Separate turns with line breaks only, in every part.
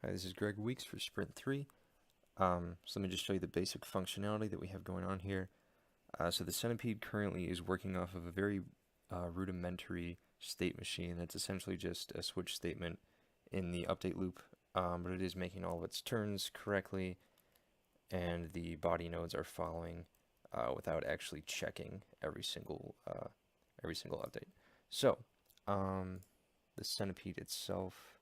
Hi, this is Greg Weeks for Sprint 3. So let me just show you the basic functionality that we have going on here. So the Centipede currently is working off of a very rudimentary state machine. It's essentially just a switch statement in the update loop, but it is making all of its turns correctly, and the body nodes are following without actually checking every single update. So the Centipede itself,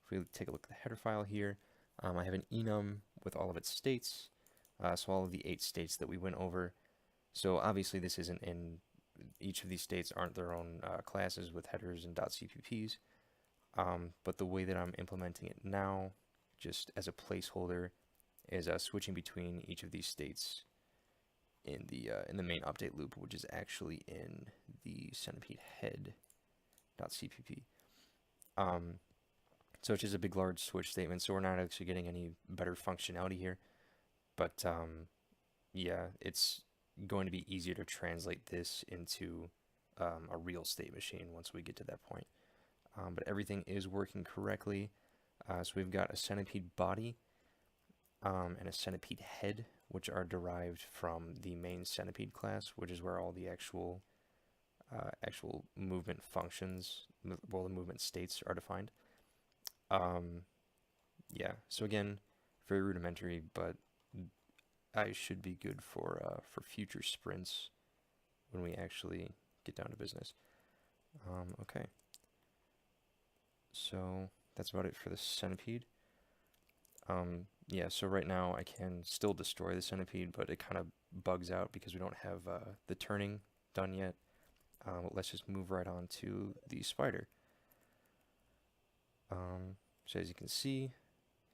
if we take a look at the header file here, I have an enum with all of its states, so all of the 8 states that we went over. So obviously this isn't in, each of these states aren't their own classes with headers and .cpps, but the way that I'm implementing it now, just as a placeholder, is switching between each of these states in the main update loop, which is actually in the centipede head.cpp. So it's just a big large switch statement, so we're not actually getting any better functionality here. But yeah, it's going to be easier to translate this into a real state machine once we get to that point. But everything is working correctly. So we've got a centipede body and a centipede head, which are derived from the main centipede class, which is where all the actual movement functions, well, the movement states are defined. Yeah, so again, very rudimentary, but I should be good for future sprints when we actually get down to business. Okay, so that's about it for the centipede. Yeah, so right now I can still destroy the centipede, but it kind of bugs out because we don't have the turning done yet. Let's just move right on to the spider. So as you can see,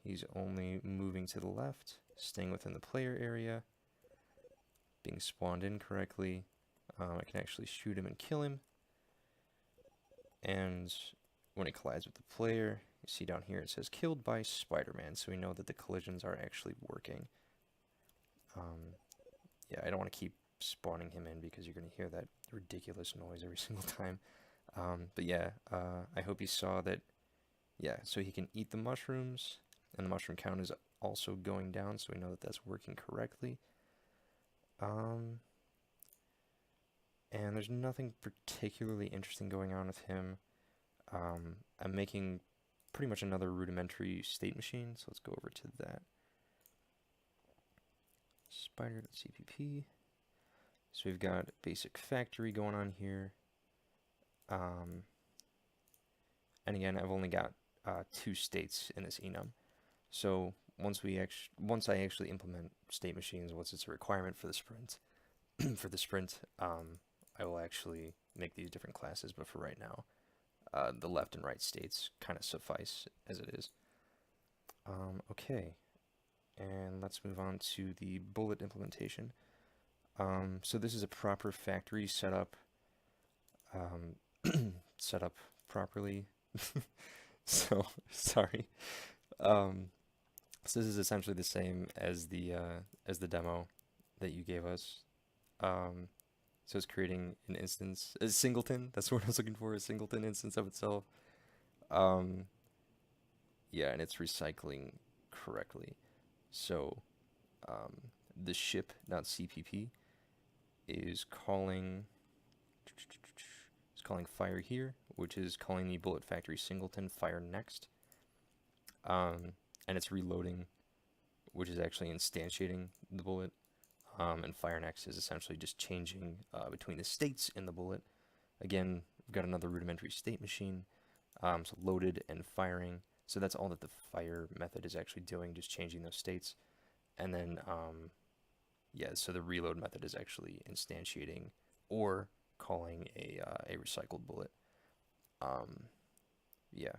he's only moving to the left, staying within the player area, being spawned in correctly. I can actually shoot him and kill him. And when it collides with the player, you see down here it says killed by Spider-Man, so we know that the collisions are actually working. Yeah, I don't want to keep spawning him in because you're going to hear that ridiculous noise every single time. But yeah, I hope you saw that. Yeah, so he can eat the mushrooms, and the mushroom count is also going down, so we know that that's working correctly. And there's nothing particularly interesting going on with him. I'm making pretty much another rudimentary state machine, so let's go over to that. Spider.cpp. So we've got basic factory going on here. And again, I've only got 2 states in this enum. So once I actually implement state machines, once it's a requirement for the sprint, I will actually make these different classes. But for right now, the left and right states kind of suffice as it is. Okay, and let's move on to the bullet implementation. So this is a proper factory setup, set up properly. So sorry. So this is essentially the same as the demo that you gave us. So it's creating an instance, a singleton. That's what I was looking for, a singleton instance of itself. Yeah, and it's recycling correctly. So the ship.cpp is calling fire here, which is calling the bullet factory singleton fire next. And it's reloading, which is actually instantiating the bullet. And fire next is essentially just changing between the states in the bullet. Again, we've got another rudimentary state machine, so loaded and firing. So that's all that the fire method is actually doing, just changing those states. And then, yeah, so the reload method is actually instantiating or calling a recycled bullet. Yeah.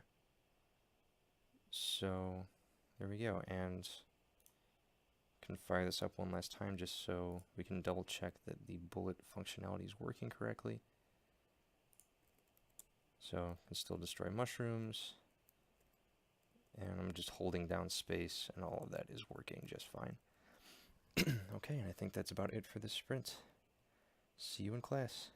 So there we go, and can fire this up one last time just so we can double check that the bullet functionality is working correctly. So I can still destroy mushrooms, and I'm just holding down space, and all of that is working just fine. Okay, and I think that's about it for this sprint. See you in class.